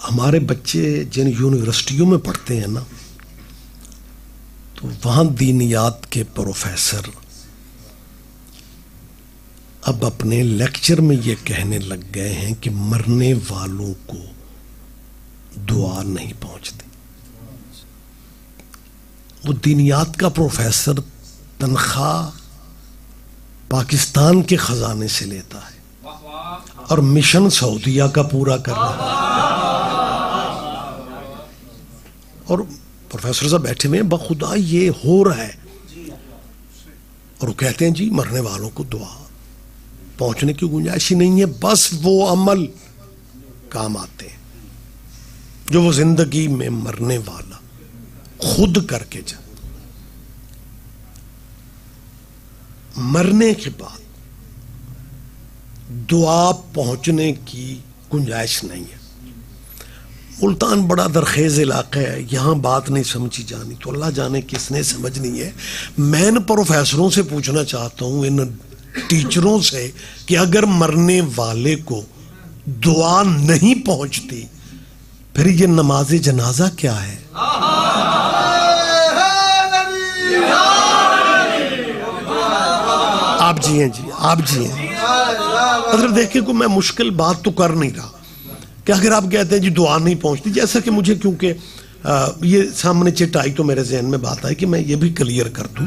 ہمارے بچے جن یونیورسٹیوں میں پڑھتے ہیں نا، تو وہاں دینیات کے پروفیسر اب اپنے لیکچر میں یہ کہنے لگ گئے ہیں کہ مرنے والوں کو دعا نہیں پہنچتی۔ وہ دینیات کا پروفیسر تنخواہ پاکستان کے خزانے سے لیتا ہے اور مشن سعودیہ کا پورا کر رہا ہے، اور پروفیسر صاحب بیٹھے ہوئے ہیں، بخدا یہ ہو رہا ہے، اور وہ کہتے ہیں جی مرنے والوں کو دعا پہنچنے کی گنجائش ہی نہیں ہے، بس وہ عمل کام آتے ہیں جو وہ زندگی میں مرنے والا خود کر کے جائے۔ مرنے کے بعد دعا پہنچنے کی گنجائش نہیں ہے۔ ملتان بڑا درخیز علاقہ ہے، یہاں بات نہیں سمجھی جانی تو اللہ جانے کس نے سمجھنی ہے۔ میں ان پروفیسروں سے پوچھنا چاہتا ہوں، ان ٹیچروں سے، کہ اگر مرنے والے کو دعا نہیں پہنچتی پھر یہ نماز جنازہ کیا ہے؟ آپ جی ہیں جی، آپ جی ہیں۔ حضرت دیکھیں کو میں مشکل بات تو کر نہیں رہا کہ اگر آپ کہتے ہیں جی دعا نہیں پہنچتی، جیسا کہ مجھے کیونکہ یہ سامنے چٹ آئی تو میرے ذہن میں بات آئی کہ میں یہ بھی کلیئر کر دوں،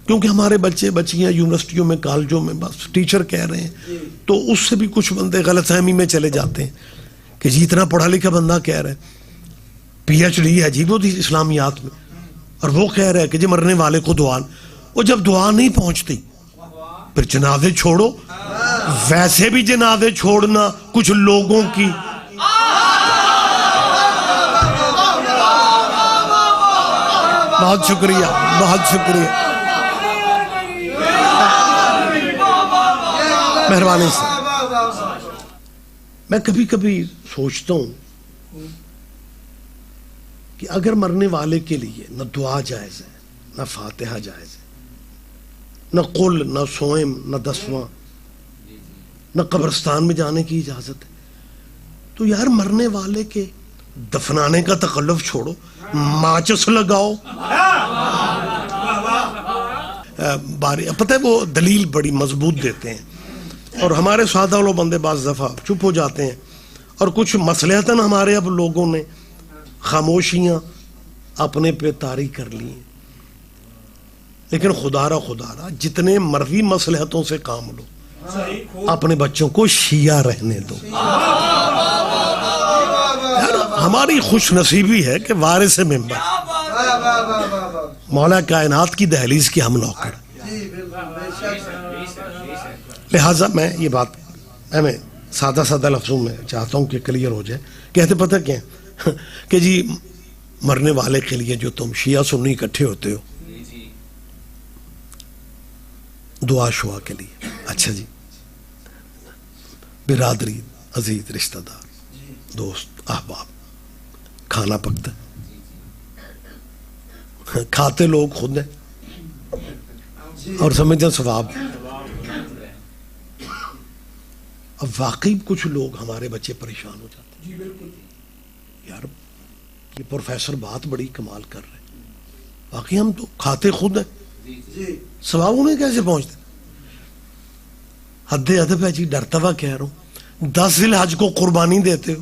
کیونکہ ہمارے بچے بچیاں یونیورسٹیوں میں کالجوں میں بس ٹیچر کہہ رہے ہیں تو اس سے بھی کچھ بندے غلط فہمی میں چلے جاتے ہیں کہ جی اتنا پڑھا لکھا بندہ کہہ رہا ہے، پی ایچ ڈی ہے جی وہ اسلامیات میں، اور وہ کہہ رہا ہے کہ جی مرنے والے کو دعا، وہ جب دعا نہیں پہنچتی پھر جنازے چھوڑو۔ ویسے بھی جنازے چھوڑنا کچھ لوگوں کی بہت شکریہ، بہت شکریہ، مہربانی سے۔ میں کبھی کبھی سوچتا ہوں کہ اگر مرنے والے کے لیے نہ دعا جائز ہے، نہ فاتحہ جائز ہے، نہ قل، نہ سوئم، نہ دسواں، نہ قبرستان میں جانے کی اجازت ہے، تو یار مرنے والے کے دفنانے کا تکلف چھوڑو، ماچس لگاؤ۔ پتہ ہے وہ دلیل بڑی مضبوط دیتے ہیں، اور ہمارے سادہ لوگ بندے بعض دفعہ چپ ہو جاتے ہیں، اور کچھ مصلحتاً ہمارے اب لوگوں نے خاموشیاں اپنے پہ طاری کر لی ہیں، لیکن خدا را جتنے مرضی مصلحتوں سے کام لو، اپنے بچوں کو شیعہ رہنے دو۔ ہماری خوش نصیبی ہے کہ وارث منبر مولا کائنات کی دہلیز کی ہم نوکر، لہٰذا میں یہ بات میں سادہ سادہ لفظوں میں چاہتا ہوں کہ کلیئر ہو جائے۔ کہتے پتہ کیا کہ جی مرنے والے کے لیے جو تم شیعہ سنی اکٹھے ہوتے ہو دعا شعا کے لیے، اچھا جی برادری، عزیز، رشتہ دار، دوست، احباب، کھانا پکتا ہے، کھاتے لوگ خود ہیں اور سمجھتے ہیں ثواب۔ اب واقعی کچھ لوگ ہمارے بچے پریشان ہو جاتے ہیں، یار یہ پروفیسر بات بڑی کمال کر رہے ہیں، واقعی ہم تو کھاتے خود ہیں، ثواب انہیں کیسے پہنچتے؟ حد ادب ہے جی، ڈرتا ہوا کہہ رہا ہوں، 10 ذی الحج کو قربانی دیتے ہو،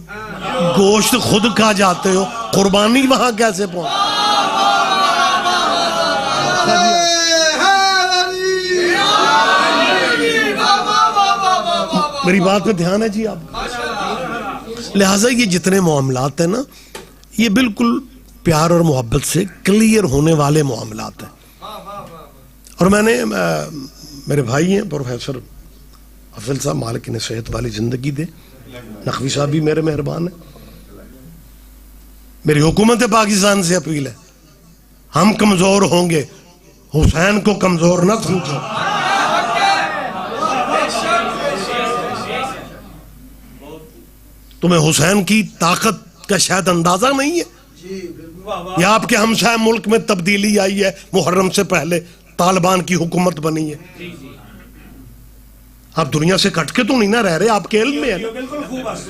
گوشت خود کھا جاتے ہو، قربانی وہاں کیسے پہنچ؟ میری بات پہ دھیان ہے جی آپ؟ لہٰذا یہ جتنے معاملات ہیں نا یہ بالکل پیار اور محبت سے کلیئر ہونے والے معاملات ہیں، اور میں نے میرے بھائی ہیں پروفیسر افضل صاحب، مالک نے صحت والی زندگی دے، نقوی صاحب بھی میرے مہربان ہیں، میری حکومت پاکستان سے اپیل ہے ہم کمزور ہوں گے، حسین کو کمزور نہ سمجھو۔ تمہیں حسین کی طاقت کا شاید اندازہ نہیں ہے، یا آپ کے ہمسایہ ملک میں تبدیلی آئی ہے، محرم سے پہلے طالبان کی حکومت بنی ہے، آپ دنیا سے کٹ کے تو نہیں نہ رہ رہے, آپ کے علم میں ہے نا.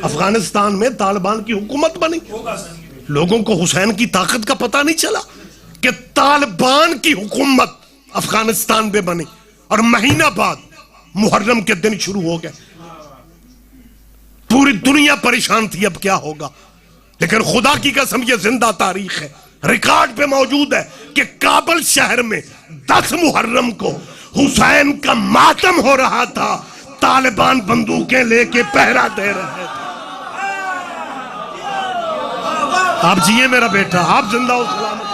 افغانستان میں طالبان کی حکومت بنی, لوگوں کو حسین کی طاقت کا پتہ نہیں چلا کہ طالبان کی حکومت افغانستان میں بنی, اور مہینہ بعد محرم کے دن شروع ہو گئے. پوری دنیا پریشان تھی اب کیا ہوگا, لیکن خدا کی قسم یہ زندہ تاریخ ہے, ریکارڈ پہ موجود ہے کہ کابل شہر میں 10 محرم کو حسین کا ماتم ہو رہا تھا, طالبان بندوقیں لے کے پہرا دے رہے تھے. آپ جیے میرا بیٹا, آپ زندہ ہو سلامت.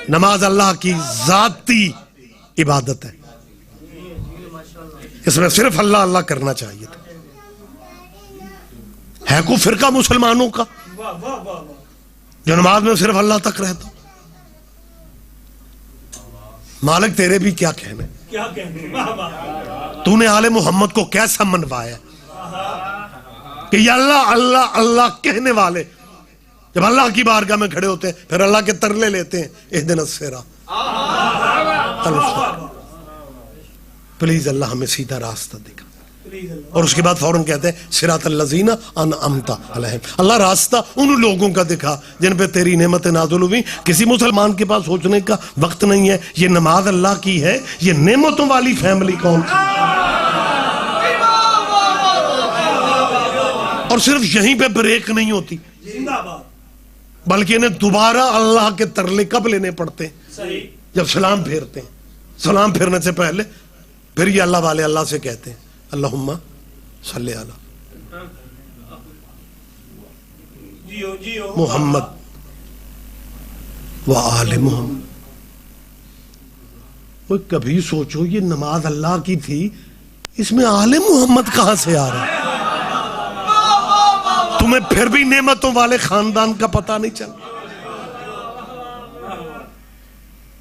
نماز اللہ کی ذاتی عبادت ہے, اس میں صرف اللہ اللہ کرنا چاہیے تھا. ہے کوئی فرقہ مسلمانوں کا جو نماز میں صرف اللہ تک رہتا. مالک تیرے بھی کیا کہنے, تو نے آل محمد کو کیسا منوایا کہ یہ اللہ اللہ اللہ کہنے والے جب اللہ کی بارگاہ میں کھڑے ہوتے ہیں پھر اللہ کے ترلے لیتے ہیں, اہدنا الصراط. پلیز اللہ ہمیں سیدھا راستہ دکھا. اور اس کے بعد فوراً کہتے ہیں صراط الذین انعمت علیہم, اللہ راستہ ان لوگوں کا دکھا جن پہ تیری نعمتیں نازل ہوئی. کسی مسلمان کے پاس سوچنے کا وقت نہیں ہے یہ نماز اللہ کی ہے, یہ نعمتوں والی فیملی کون سی. اور صرف یہیں پہ بریک نہیں ہوتی, بلکہ انہیں دوبارہ اللہ کے ترلے کب لینے پڑتے ہیں, جب سلام پھیرتے ہیں. سلام پھیرنے سے پہلے پھر یہ اللہ والے اللہ سے کہتے ہیں اللہم صلی علی محمد و آل محمد. وہ کبھی سوچو یہ نماز اللہ کی تھی, اس میں آل محمد کہاں سے آ رہا ہے. تمہیں پھر بھی نعمتوں والے خاندان کا پتہ نہیں چلا.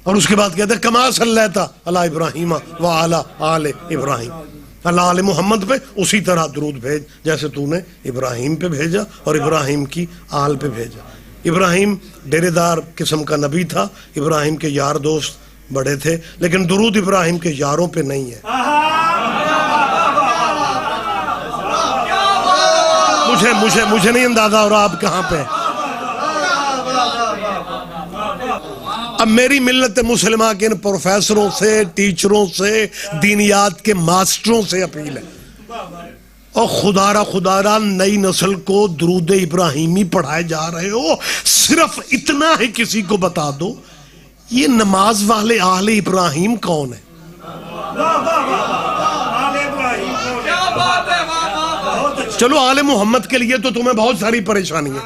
اور اس کے بعد کہتے ہیں کما صلیت علی ابراہیم و علی آل ابراہیم, اللہ آل محمد پہ اسی طرح درود بھیج جیسے تو نے ابراہیم پہ بھیجا اور ابراہیم کی آل پہ بھیجا. ابراہیم ڈیرے دار قسم کا نبی تھا, ابراہیم کے یار دوست بڑے تھے, لیکن درود ابراہیم کے یاروں پہ نہیں ہے. مجھے نہیں اندازہ اور آپ کہاں پہ. اب میری ملت مسلمہ کے ان پروفیسروں سے, ٹیچروں سے, دینیات کے ماسٹروں سے اپیل ہے, اور خدا را نئی نسل کو درود ابراہیمی پڑھائے جا رہے ہو, صرف اتنا ہی کسی کو بتا دو یہ نماز والے آل ابراہیم کون ہے. چلو آل محمد کے لیے تو تمہیں بہت ساری پریشانی ہے,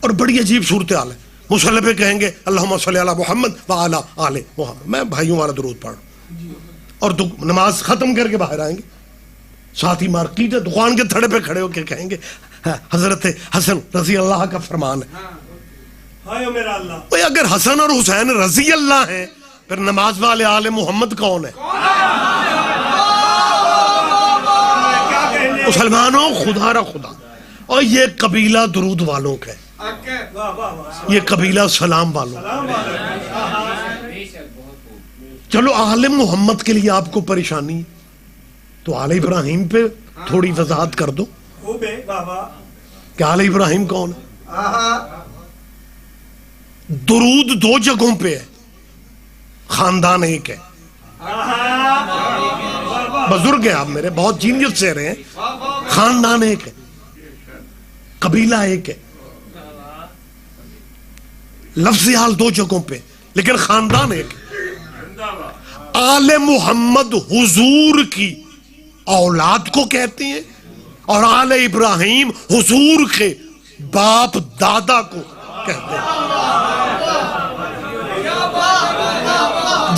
اور بڑی عجیب صورتحال ہے. مصلی پہ کہیں گے اللہم صلی علی محمد وعلی آل محمد, میں بھائیوں والا درود پڑھ, اور نماز ختم کر کے باہر آئیں گے, ساتھ ہی مارکیٹ دکان کے تھڑے پہ کھڑے ہو کے کہیں گے حضرت حسن رضی اللہ کا فرمان ہے. اگر حسن اور حسین رضی اللہ ہیں پھر نماز والے آل محمد کون ہے. مسلمانوں خدا را خدا, اور یہ قبیلہ درود والوں کا ہے, یہ قبیلہ سلام والوں. چلو آل محمد کے لیے آپ کو پریشانی ہے تو آل ابراہیم پہ تھوڑی وضاحت کر دو کہ آل ابراہیم کون ہے. درود 2 جگہوں پہ ہے, خاندان ایک ہے. بزرگ ہیں آپ میرے, بہت جینیس سے رہے ہیں. خاندان ایک ہے, قبیلہ ایک ہے, لفظ حال 2 جگہوں پہ, لیکن خاندان ایک ہے. آل محمد حضور کی اولاد کو کہتے ہیں, اور آل ابراہیم حضور کے باپ دادا کو کہتے ہیں.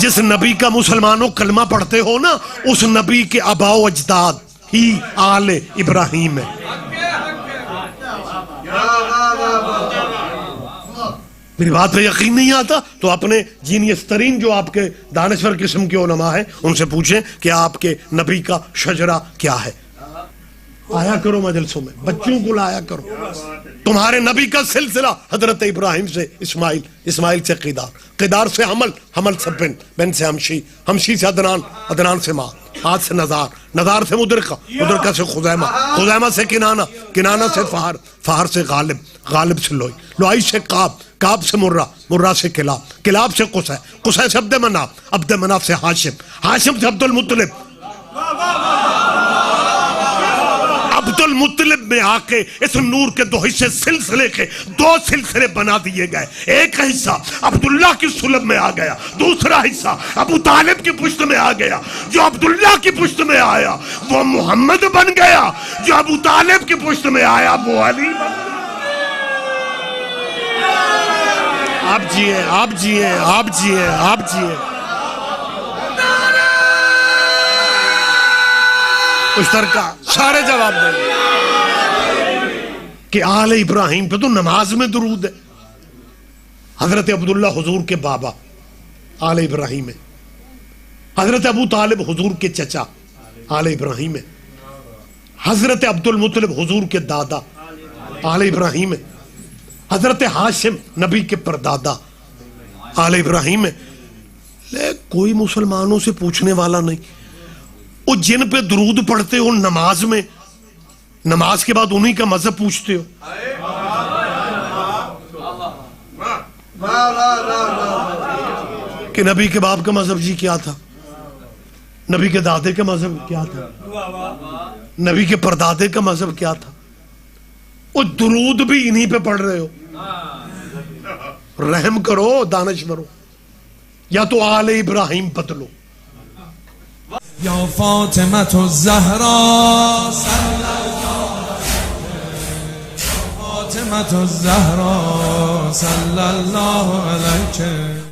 جس نبی کا مسلمانوں کلمہ پڑھتے ہو نا, اس نبی کے آباء و اجداد ہی آل ابراہیم ہے. میری بات پہ یقین نہیں آتا تو اپنے جینیس ترین جو آپ کے دانشور قسم کے علماء ہیں ان سے پوچھیں کہ آپ کے نبی کا شجرہ کیا ہے. آیا کرو مجلسوں میں، بچوں کو لایا کرو. تمہارے نبی کا سلسلہ حضرت ابراہیم سے اسماعیل، اسماعیل سے قیدار، قیدار سے حمل، حمل سے بن، بن سے ہمشی، ہمشی سے عدنان، عدنان سے ماں، ماں سے نزار، نزار سے مدرکہ، مدرکہ سے خزیمہ، خزیمہ سے کنانہ، کنانہ سے فہر، فہر سے غالب، غالب سے لوئی، لوئی سے قاب، قاب سے مرہ، مرہ سے کلاب، کلاب سے قصے، قصے سے عبد مناف، عبد مناف سے ہاشم، ہاشم سے عبد المطلب. عبد المطلب میں آ کے اس نور کے دو حصے سلسلے کے دو سلسلے بنا دیے گئے. ایک حصہ عبداللہ کی صلب میں آ گیا، دوسرا حصہ ابو طالب کی پشت میں آ گیا. جو عبداللہ کی پشت میں آیا وہ محمد بن گیا، جو ابو طالب کی پشت میں آیا وہ علی بن گیا. آپ جیئے، آپ جیئے، آپ جیئے، آپ جیئے. مشترکہ سارے جواب دیں کہ آل ابراہیم پہ تو نماز میں درود ہے. حضرت عبداللہ حضور کے بابا آل ابراہیم ہے، حضرت ابو طالب حضور کے چچا آل ابراہیم ہے، حضرت عبد المطلب حضور کے دادا آل ابراہیم ہے، حضرت ہاشم نبی کے پردادا آل ابراہیم ہے. لیکن کوئی مسلمانوں سے پوچھنے والا نہیں. وہ جن پہ درود پڑھتے ہو نماز میں، نماز کے بعد انہی کا مذہب پوچھتے ہو. کہ نبی کے باپ کا مذہب جی کیا تھا، نبی کے دادے کا مذہب کیا تھا، نبی کے پردادے کا مذہب کیا تھا. وہ درود بھی انہی پہ پڑھ رہے ہو. رحم کرو دانشورو، یا تو آل ابراہیم بدلو. یا فاطمة الزهراء صلی اللہ فاطمة الزهراء صلی اللہ علیہ